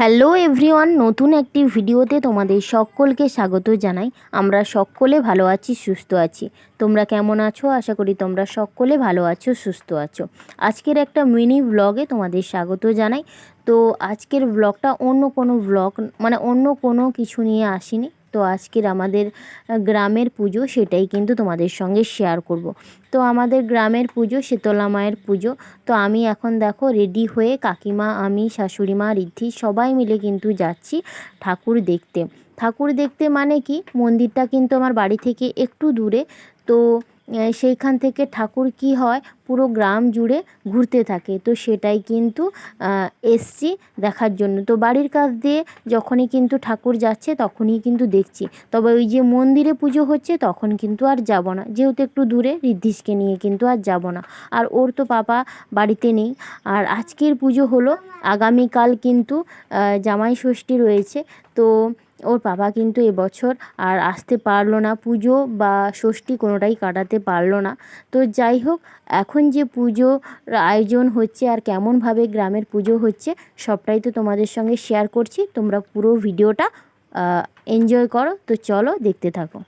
Hello everyone, নতুন একটি ভিডিওতে তোমাদের সকলকে স্বাগত জানাই। আমরা সকলে ভালো আছি, সুস্থ আছি। তোমরা কেমন আছো? আশা করি তোমরা সকলে ভালো আছো, সুস্থ আছো। আজকের একটা মিনি ব্লগে তোমাদের স্বাগত জানাই। তো আজকের ব্লগটা অন্য কোনো ব্লগ অন্য কোনো কিছু নিয়ে আসিনি। তো আজকের আমাদের গ্রামের পুজো, সেটাই কিন্তু তোমাদের সঙ্গে শেয়ার করব। তো আমাদের গ্রামের পুজো শীতলা মায়ের পুজো। তো আমি এখন দেখো রেডি হয়ে কাকিমা, আমি, শাশুড়ি মা, ঋদ্ধি সবাই মিলে কিন্তু যাচ্ছি ঠাকুর দেখতে। ঠাকুর দেখতে মানে কি, মন্দিরটা কিন্তু আমার বাড়ি থেকে একটু দূরে। তো সেইখান থেকে ঠাকুর কি হয়, পুরো গ্রাম জুড়ে ঘুরতে থাকে। তো সেটাই কিন্তু এসছি দেখার জন্য। তো বাড়ির কাছ দিয়ে যখনই কিন্তু ঠাকুর যাচ্ছে তখনই কিন্তু দেখছি। তবে ওই যে মন্দিরে পুজো হচ্ছে তখন কিন্তু আর যাব না, যেহেতু একটু দূরে, ঋদ্ধিসকে নিয়ে কিন্তু আর যাব না। আর ওর তো পাপা বাড়িতে নেই। আর আজকের পুজো হলো, আগামীকাল কিন্তু জামাই ষষ্ঠী রয়েছে। তো ওর বাবা কিন্তু এবছর আর আসতে পারলো না, পুজো বা ষষ্ঠী কোনোটাই কাটাতে পারলো না। তো যাই হোক, এখন যে পুজোর আয়োজন হচ্ছে আর কেমনভাবে গ্রামের পুজো হচ্ছে সবটাই তো তোমাদের সঙ্গে শেয়ার করছি। তোমরা পুরো ভিডিওটা এনজয় করো। তো চলো দেখতে থাকো।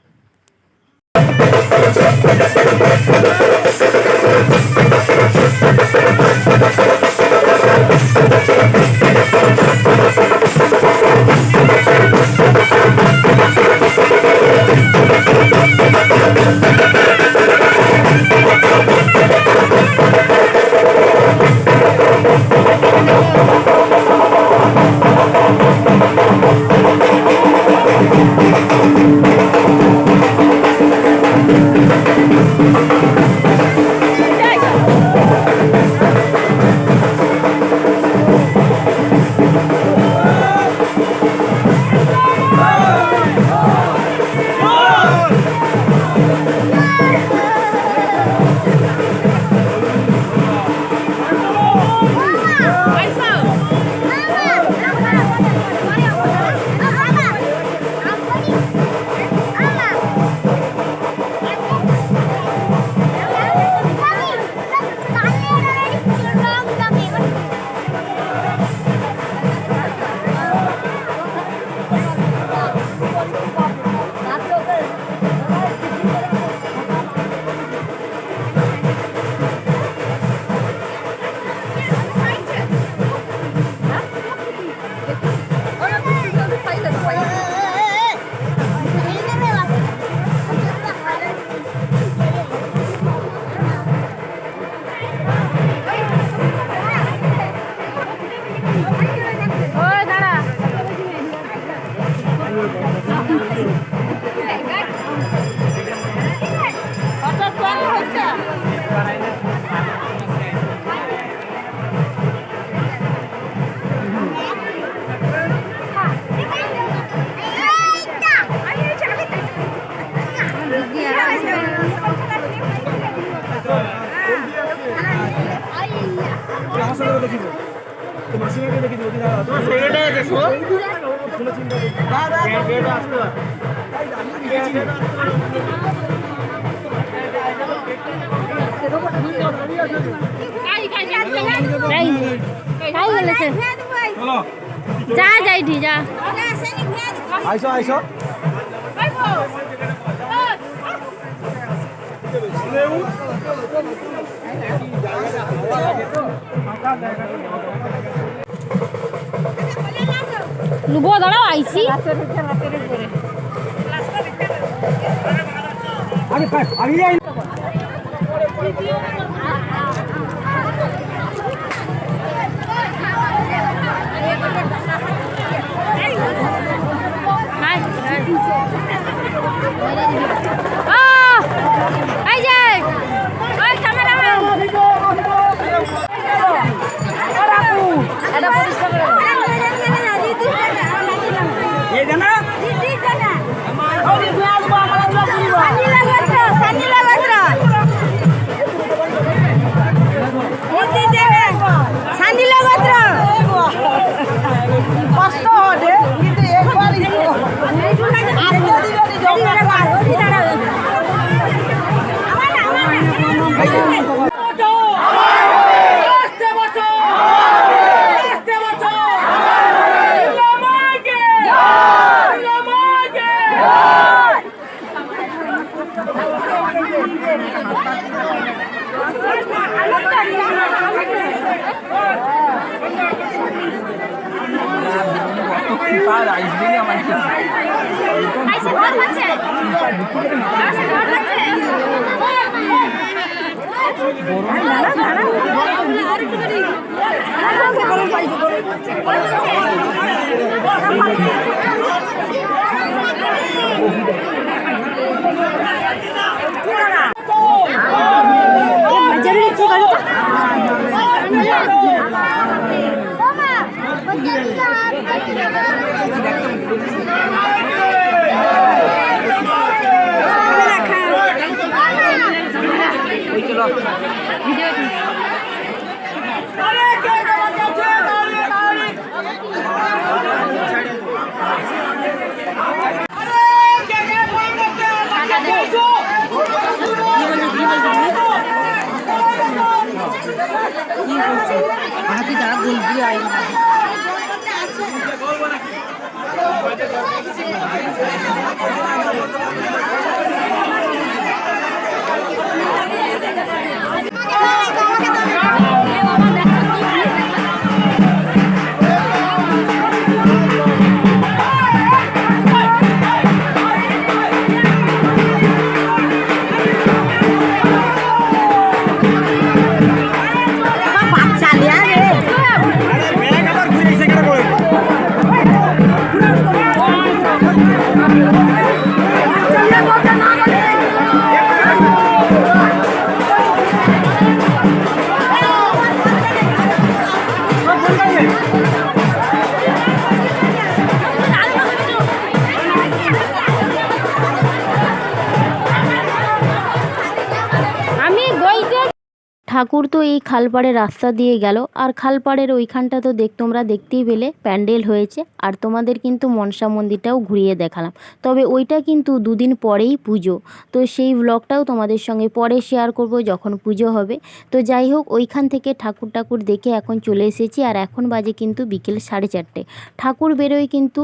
যা যাইটি যা আইসো আইসো লুবো দাঁড়াও আইসি ঠাকুর তো এই খালপাড়ের রাস্তা দিয়ে গেল, আর খালপাড়ের ওইখানটা তো তোমরা দেখতেই পেলে প্যান্ডেল হয়েছে, আর তোমাদের কিন্তু মনসা মন্দিরটাও ঘুরিয়ে দেখালাম। তবে ওইটা কিন্তু দুদিন পরেই পুজো, তো সেই ব্লগটাও তোমাদের সঙ্গে পরে শেয়ার করব যখন পুজো হবে। তো যাই হোক, ওইখান থেকে ঠাকুর দেখে এখন চলে এসেছি, আর এখন বাজে কিন্তু বিকেল 4:30। ঠাকুর বেরোয় কিন্তু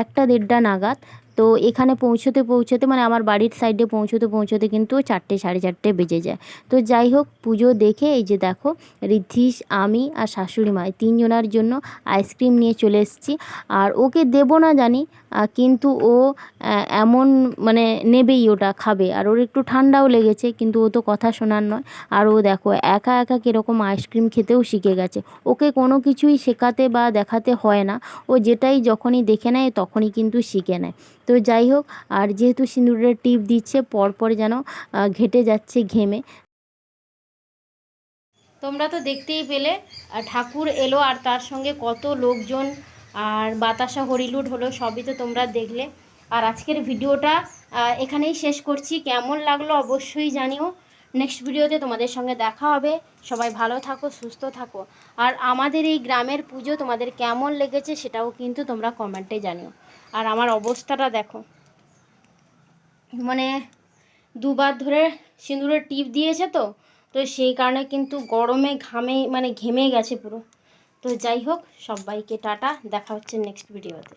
1-1:30 নাগাদ। তো এখানে পৌঁছতে মানে আমার বাড়ির সাইডে পৌঁছতে কিন্তু 4টে 4:30 বেজে যায়। তো যাই হোক, পুজো দেখে এই যে দেখো ঋদ্ধিশ, আমি আর শাশুড়ি মা 3জনের জন্য আইসক্রিম নিয়ে চলে এসেছি। আর ওকে দেবো না জানি, কিন্তু ও এমন মানে নেবেই, ওটা খাবে। আর ওর একটু ঠান্ডাও লেগেছে, কিন্তু ও তো কথা শোনার নয়। আর ও দেখো একা একা কীরকম আইসক্রিম খেতেও শিখে গেছে। ওকে কোনো কিছুই শেখাতে বা দেখাতে হয় না, ও যেটাই যখনই দেখে নেয় তখনই কিন্তু শিখে নেয়। তো যাই হোক, আর যেহেতু সিঁদুরের টিপ দিচ্ছে, পরপর যেন ঘেটে যাচ্ছে ঘেমে। তোমরা তো দেখতেই পেলে ঠাকুর এলো, আর তার সঙ্গে কত লোকজন, আর বাতাসা হরিলুট হলো, সবই তো তোমরা দেখলে। আর আজকের ভিডিওটা এখানেই শেষ করছি। কেমন লাগলো অবশ্যই জানিও। নেক্সট ভিডিওতে তোমাদের সঙ্গে দেখা হবে। সবাই ভালো থাকো, সুস্থ থাকো। আর আমাদের এই গ্রামের পুজো তোমাদের কেমন লেগেছে সেটাও কিন্তু তোমরা কমেন্টে জানিও। আর আমার অবস্থাটা দেখো, মানে দুবার ধরে সিঁদুরের টিপ দিয়েছে, তো সেই কারণে কিন্তু গরমে ঘেমে গেছে পুরো। তো যাই হোক, সবাইকে টাটা, দেখা হচ্ছে নেক্সট ভিডিওতে।